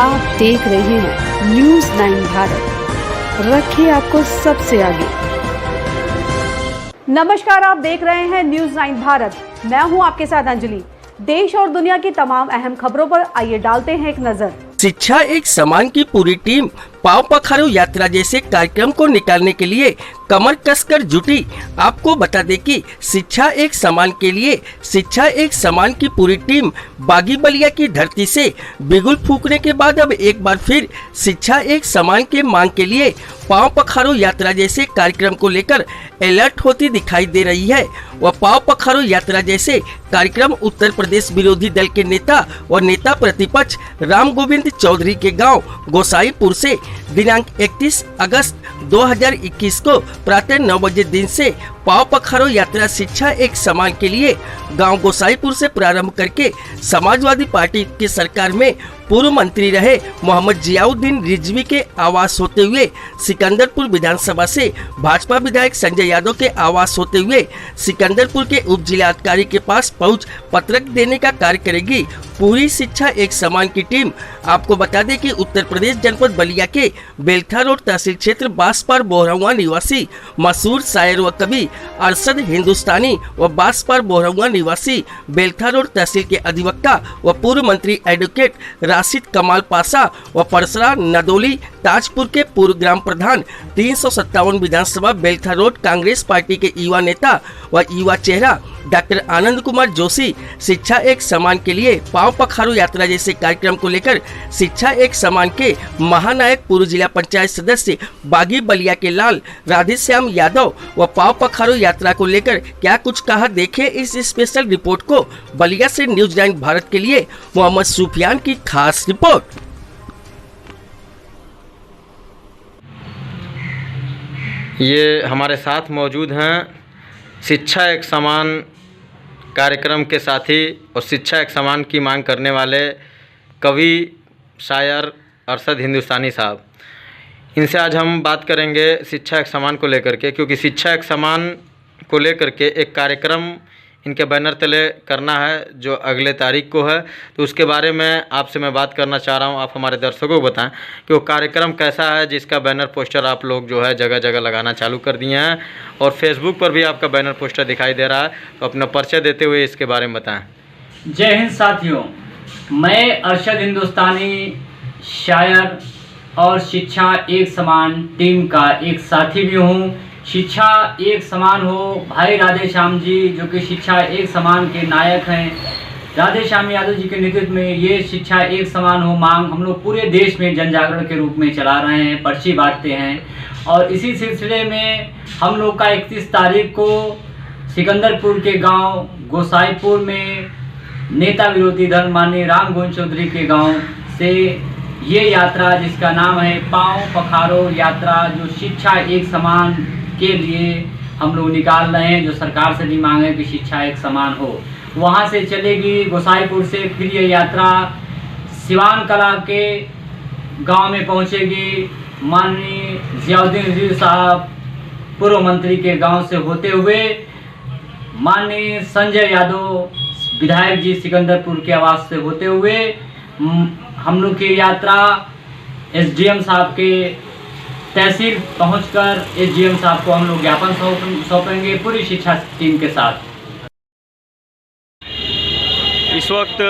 आप देख रहे हैं न्यूज़ 9 भारत, रखिए आपको सबसे आगे। नमस्कार, आप देख रहे हैं न्यूज़ 9 भारत। मैं हूं आपके साथ अंजलि। देश और दुनिया की तमाम अहम खबरों पर आइए डालते हैं एक नजर। शिक्षा एक समान की पूरी टीम पाव पखारो यात्रा जैसे कार्यक्रम को निकालने के लिए कमर कसकर जुटी। आपको बता दें कि शिक्षा एक समान के लिए शिक्षा एक समान की पूरी टीम बागी बलिया की धरती से बिगुल फूकने के बाद अब एक बार फिर शिक्षा एक समान के मांग के लिए पाव पखारो यात्रा जैसे कार्यक्रम को लेकर अलर्ट होती दिखाई दे रही है। वह पाव पखारो यात्रा जैसे कार्यक्रम उत्तर प्रदेश विरोधी दल के नेता और नेता प्रतिपक्ष राम गोविंद चौधरी के गांव गोसाईपुर से दिनांक 31 अगस्त 2021 को प्रातः 9 बजे दिन से पाव पखारो यात्रा शिक्षा एक समान के लिए गांव गोसाईपुर से प्रारंभ करके समाजवादी पार्टी की सरकार में पूर्व मंत्री रहे मोहम्मद जियाउद्दीन रिजवी के आवास होते हुए सिकंदरपुर विधानसभा से भाजपा विधायक संजय यादव के आवास होते हुए सिकंदरपुर के उप जिलाधिकारी के पास पहुंच पत्रक देने का कार्य करेगी। पूरी शिक्षा एक समान की टीम आपको बता दें कि उत्तर प्रदेश जनपद बलिया के बेलथा रोड तहसील क्षेत्र बांसपार बोहरौआ निवासी मशहूर शायर व कवि अरशद हिंदुस्तानी व बांसपार बोहरौआ निवासी बेलथा रोड तहसील के अधिवक्ता व पूर्व मंत्री एडवोकेट राशिद कमाल पाशा व परसरा नदोली ताजपुर के पूर्व ग्राम प्रधान 357 विधानसभा बेलथा रोड कांग्रेस पार्टी के युवा नेता व युवा चेहरा डॉक्टर आनंद कुमार जोशी शिक्षा एक समान के लिए पाव पखारो यात्रा जैसे कार्यक्रम को लेकर शिक्षा एक समान के महानायक पूर्व जिला पंचायत सदस्य बागी बलिया के लाल राधेश्याम यादव व पाव पखारो यात्रा को लेकर क्या कुछ कहा, देखे इस स्पेशल रिपोर्ट को। बलिया से न्यूज़ 9 भारत के लिए मोहम्मद सुफियान की खास रिपोर्ट। ये हमारे साथ मौजूद हैं शिक्षा एक समान कार्यक्रम के साथी और शिक्षा एक समान की मांग करने वाले कवि शायर अरशद हिंदुस्तानी साहब। इनसे आज हम बात करेंगे शिक्षा एक समान को लेकर के, क्योंकि शिक्षा एक समान को लेकर के एक कार्यक्रम इनके बैनर तले करना है जो अगले तारीख को है। तो उसके बारे में आपसे मैं बात करना चाह रहा हूं। आप हमारे दर्शकों को बताएं कि वो कार्यक्रम कैसा है जिसका बैनर पोस्टर आप लोग जो है जगह जगह लगाना चालू कर दिए हैं और फेसबुक पर भी आपका बैनर पोस्टर दिखाई दे रहा है। तो अपना परिचय देते हुए इसके बारे में बताएं। जय हिंद साथियों, मैं अरशद हिंदुस्तानी शायर और शिक्षा एक समान टीम का एक साथी भी हूँ। शिक्षा एक समान हो, भाई राधेश्याम जी जो कि शिक्षा एक समान के नायक हैं, राधेश्याम यादव जी के नेतृत्व में ये शिक्षा एक समान हो मांग हम लोग पूरे देश में जन जागरण के रूप में चला रहे हैं, पर्ची बांटते हैं। और इसी सिलसिले में हम लोग का 31 तारीख को सिकंदरपुर के गांव गोसाईपुर में नेता विरोधी दल माननीय राम गोविंद चौधरी के गांव से ये यात्रा जिसका नाम है पांव पखारो यात्रा, जो शिक्षा एक समान के लिए हम लोग निकाल रहे हैं, जो सरकार से भी मांग है कि शिक्षा एक समान हो, वहाँ से चलेगी गोसाईपुर से। फिर ये यात्रा सिवान कला के गांव में पहुँचेगी, माननीय जियाउद्दीन रिजवी साहब पूर्व मंत्री के गांव से होते हुए माननीय संजय यादव विधायक जी सिकंदरपुर के आवास से होते हुए हम लोग की यात्रा एसडीएम साहब के तहसील पहुंचकर एसडीएम साहब को हम लोग ज्ञापन सौंपेंगे पूरी शिक्षा टीम के साथ। इस वक्त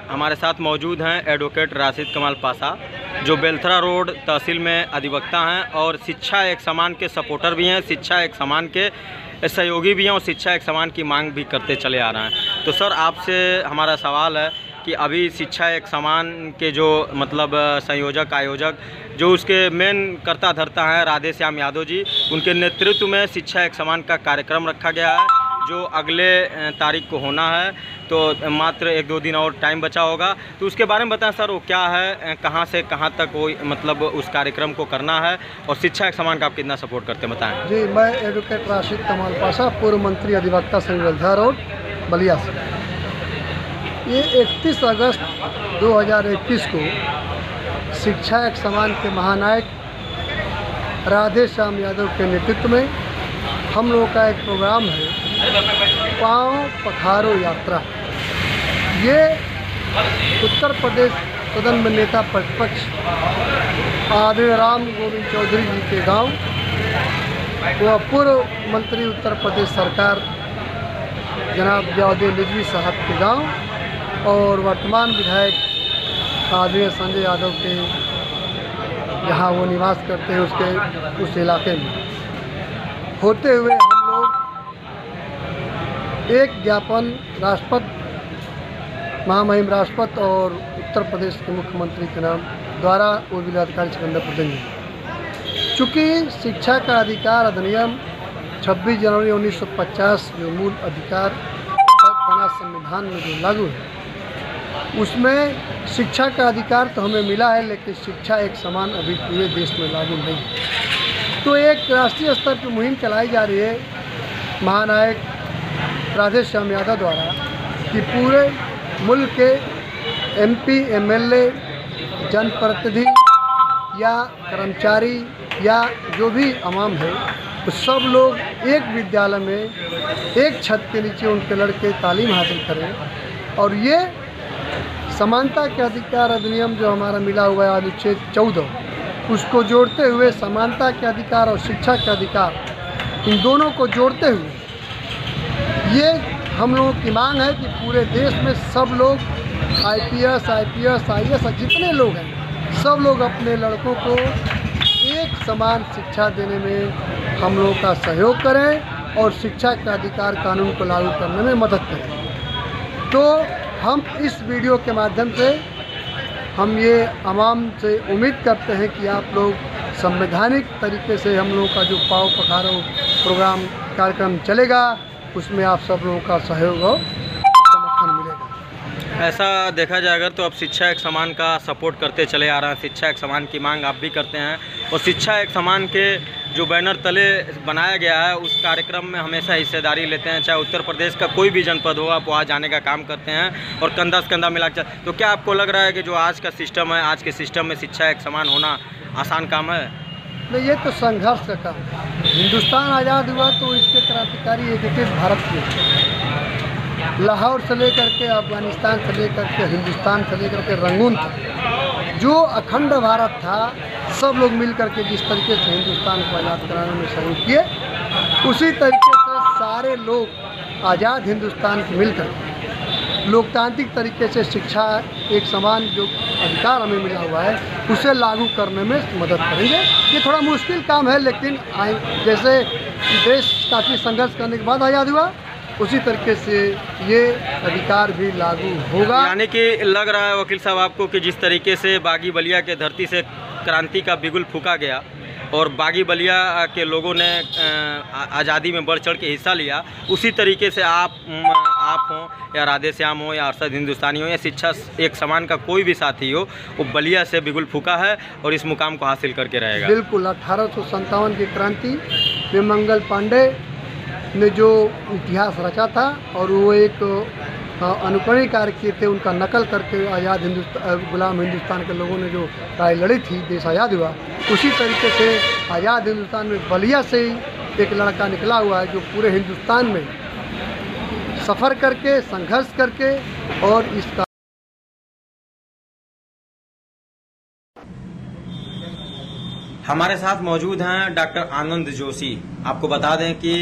हमारे साथ मौजूद हैं एडवोकेट राशिद कमाल पाशा, जो बेलथरा रोड तहसील में अधिवक्ता हैं और शिक्षा एक समान के सपोर्टर भी हैं, शिक्षा एक समान के सहयोगी भी हैं और शिक्षा एक समान की मांग भी करते चले आ रहे हैं। तो सर, आपसे हमारा सवाल है कि अभी शिक्षा एक समान के जो मतलब संयोजक आयोजक जो उसके मेन कर्ता धर्ता हैं राधेश्याम यादव जी, उनके नेतृत्व में शिक्षा एक समान का कार्यक्रम रखा गया है जो अगले तारीख को होना है। तो मात्र 1-2 दिन और टाइम बचा होगा। तो उसके बारे में बताएं सर, वो क्या है, कहाँ से कहाँ तक वो मतलब उस कार्यक्रम को करना है और शिक्षा एक समान का आप कितना सपोर्ट करते हैं, बताएं। जी, मैं एडवोकेट राशिद कमाल पाशा, पूर्व मंत्री अधिवक्ता संघ बेलथा रोड बलिया से। ये 31 अगस्त 2021 को शिक्षा एक समान के महानायक राधेश्याम यादव के नेतृत्व में हम लोगों का एक प्रोग्राम है पांव पखारो यात्रा। ये उत्तर प्रदेश सदन में नेता प्रतिपक्ष आदरणीय राम गोविंद चौधरी जी के गांव, व पूर्व मंत्री उत्तर प्रदेश सरकार जनाब जयाउद्दीन रिजवी साहब के गांव, और वर्तमान विधायक आदरणीय संजय यादव के जहां वो निवास करते हैं उस इलाके में होते हुए हम लोग एक ज्ञापन राष्ट्रपति, महामहिम राष्ट्रपति और उत्तर प्रदेश के मुख्यमंत्री के नाम द्वारा वो जिलाधिकारी सिकंदरपुर देंगे। चूँकि शिक्षा का अधिकार अधिनियम 26 जनवरी 1950 जो मूल अधिकार बना संविधान में जो लागू है, उसमें शिक्षा का अधिकार तो हमें मिला है, लेकिन शिक्षा एक समान अभी पूरे देश में लागू नहीं है। तो एक राष्ट्रीय स्तर पर मुहिम चलाई जा रही है महानायक राधेश्याम यादव द्वारा कि पूरे मुल्क के MP, MLA, जनप्रतिनिधि या कर्मचारी या जो भी आवाम है, तो सब लोग एक विद्यालय में एक छत के नीचे उनके लड़के तालीम हासिल करें। और ये समानता के अधिकार अधिनियम जो हमारा मिला हुआ है अनुच्छेद 14, उसको जोड़ते हुए समानता के अधिकार और शिक्षा के अधिकार, इन दोनों को जोड़ते हुए ये हम लोगों की मांग है कि पूरे देश में सब लोग IPS, IAS जितने लोग हैं, सब लोग अपने लड़कों को एक समान शिक्षा देने में हम लोगों का सहयोग करें और शिक्षा का अधिकार कानून को लागू करने में मदद करें। तो हम इस वीडियो के माध्यम से हम ये आवाम से उम्मीद करते हैं कि आप लोग संवैधानिक तरीके से हम लोगों का जो पाव पखारो प्रोग्राम कार्यक्रम चलेगा, उसमें आप सब लोगों का सहयोग और समर्थन मिलेगा। ऐसा देखा जाए अगर तो अब शिक्षा एक समान का सपोर्ट करते चले आ रहे हैं, शिक्षा एक समान की मांग आप भी करते हैं, और शिक्षा एक समान के जो बैनर तले बनाया गया है उस कार्यक्रम में हमेशा हिस्सेदारी लेते हैं। चाहे उत्तर प्रदेश का कोई भी जनपद हो, आप वहाँ जाने का काम करते हैं और कंधा से कंधा मिला के। तो क्या आपको लग रहा है कि जो आज का सिस्टम है, आज के सिस्टम में शिक्षा एक समान होना आसान काम है? नहीं, ये तो संघर्ष का काम। हिंदुस्तान आज़ाद हुआ तो इसके क्रांतिकारी एकीकृत भारत के लाहौर से लेकर के अफगानिस्तान से लेकर के हिंदुस्तान से लेकर के रंगून तक जो अखंड भारत था, सब लोग मिल कर के जिस तरीके से हिंदुस्तान को आज़ाद कराने में सहयोग किए, उसी तरीके से सारे लोग आज़ाद हिंदुस्तान के मिलकर लोकतांत्रिक तरीके से शिक्षा एक समान जो अधिकार हमें मिला हुआ है उसे लागू करने में मदद करेंगे। ये थोड़ा मुश्किल काम है, लेकिन जैसे देश काफ़ी संघर्ष करने के बाद आज़ाद हुआ, उसी तरीके से ये अधिकार भी लागू होगा। यानी कि लग रहा है वकील साहब आपको कि जिस तरीके से बागी बलिया के धरती से क्रांति का बिगुल फूंका गया और बागी बलिया के लोगों ने आज़ादी में बढ़ चढ़ के हिस्सा लिया, उसी तरीके से आप हों या राधेश्याम हो या अरशद हिंदुस्तानी हो या शिक्षा एक समान का कोई भी साथी हो, वो बलिया से बिगुल फूंका है और इस मुकाम को हासिल करके रहेगा। बिल्कुल। 1857 की क्रांति में मंगल पांडे ने जो इतिहास रचा था और वो एक अनुकरणीय कार्य किए थे, उनका नकल करके आज़ाद गुलाम हिंदुस्तान के लोगों ने जो लड़ाई लड़ी थी, देश आज़ाद हुआ, उसी तरीके से आज़ाद हिंदुस्तान में बलिया से ही एक लड़का निकला हुआ है जो पूरे हिंदुस्तान में सफ़र करके, संघर्ष करके और इसका हमारे साथ मौजूद हैं डॉक्टर आनंद जोशी। आपको बता दें कि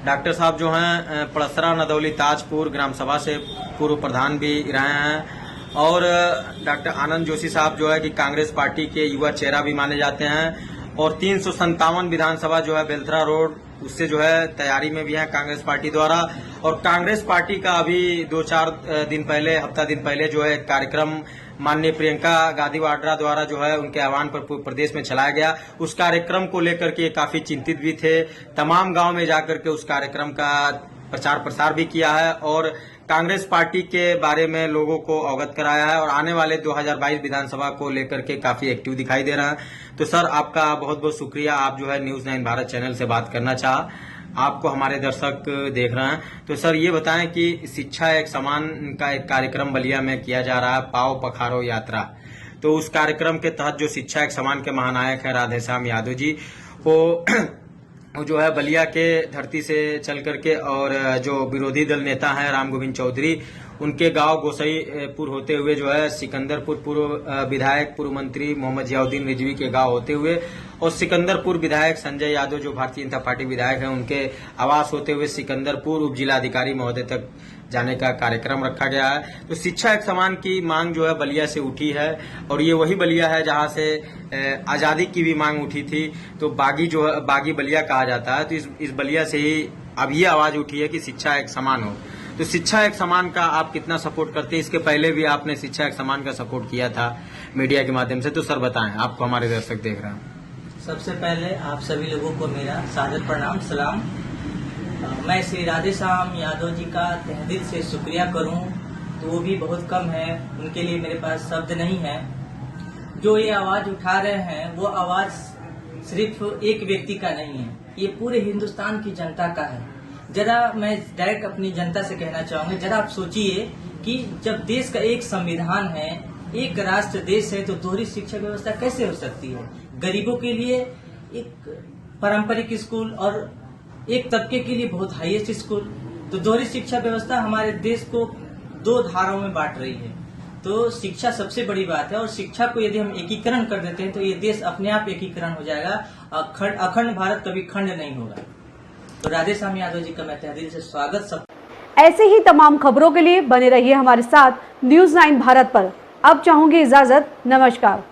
डॉक्टर साहब जो हैं पड़सरा नदौली ताजपुर ग्राम सभा से पूर्व प्रधान भी रहे हैं, और डॉक्टर आनंद जोशी साहब जो है कि कांग्रेस पार्टी के युवा चेहरा भी माने जाते हैं, और 357 विधानसभा जो है बेलथरा रोड उससे जो है तैयारी में भी है कांग्रेस पार्टी द्वारा। और कांग्रेस पार्टी का अभी 2-4 दिन पहले, हफ्ता दिन पहले जो है कार्यक्रम माननीय प्रियंका गांधी वाड्रा द्वारा जो है उनके आह्वान पर प्रदेश में चलाया गया। उस कार्यक्रम को लेकर के काफी चिंतित भी थे, तमाम गांव में जाकर के उस कार्यक्रम का प्रचार प्रसार भी किया है और कांग्रेस पार्टी के बारे में लोगों को अवगत कराया है, और आने वाले 2022 विधानसभा को लेकर के काफी एक्टिव दिखाई दे रहा है। तो सर आपका बहुत बहुत शुक्रिया, आप जो है न्यूज 9 भारत चैनल से बात करना चाहा, आपको हमारे दर्शक देख रहे हैं। तो सर ये बताएं कि शिक्षा एक समान का एक कार्यक्रम बलिया में किया जा रहा है, पाव पखारो यात्रा, तो उस कार्यक्रम के तहत जो शिक्षा एक समान के महानायक है राधेश्याम यादव जी, वो जो है बलिया के धरती से चल करके, और जो विरोधी दल नेता है राम गोविंद चौधरी, उनके गांव गोसाईपुर होते हुए जो है सिकंदरपुर पूर्व विधायक पूर्व मंत्री मोहम्मद जियाउद्दीन रिजवी के गांव होते हुए और सिकंदरपुर विधायक संजय यादव जो भारतीय जनता पार्टी विधायक हैं उनके आवास होते हुए सिकंदरपुर उप जिलाधिकारी महोदय तक जाने का कार्यक्रम रखा गया है। तो शिक्षा एक समान की मांग जो है बलिया से उठी है और ये वही बलिया है जहां से आजादी की भी मांग उठी थी। तो बागी जो है बागी बलिया कहा जाता है। तो इस बलिया से ही अब ये आवाज उठी है कि शिक्षा एक समान हो। तो शिक्षा एक समान का आप कितना सपोर्ट करते हैं? इसके पहले भी आपने शिक्षा एक समान का सपोर्ट किया था मीडिया के माध्यम से, तो सर बताएं, आपको हमारे दर्शक देख रहे हैं। सबसे पहले आप सभी लोगों को मेरा सादर प्रणाम सलाम। मैं श्री राधेश्याम यादव जी का तहे दिल से शुक्रिया करूं तो वो भी बहुत कम है, उनके लिए मेरे पास शब्द नहीं है। जो ये आवाज उठा रहे हैं वो आवाज सिर्फ एक व्यक्ति का नहीं है, ये पूरे हिंदुस्तान की जनता का है। जरा मैं डायरेक्ट अपनी जनता से कहना चाहूंगा, जरा आप सोचिए कि जब देश का एक संविधान है, एक राष्ट्र देश है, तो दोहरी शिक्षा व्यवस्था कैसे हो सकती है? गरीबों के लिए एक पारंपरिक स्कूल और एक तबके के लिए बहुत हाईएस्ट स्कूल। तो दोहरी शिक्षा व्यवस्था हमारे देश को दो धाराओं में बांट रही है। तो शिक्षा सबसे बड़ी बात है और शिक्षा को यदि हम एकीकरण कर देते हैं तो ये देश अपने आप एकीकरण हो जाएगा। अखंड भारत कभी खंड नहीं होगा। तो राधेश्याम यादव जी का मैं तहे दिल से स्वागत। सब ऐसे ही तमाम खबरों के लिए बने रहिए हमारे साथ न्यूज़ 9 भारत पर। अब चाहूंगी इजाजत, नमस्कार।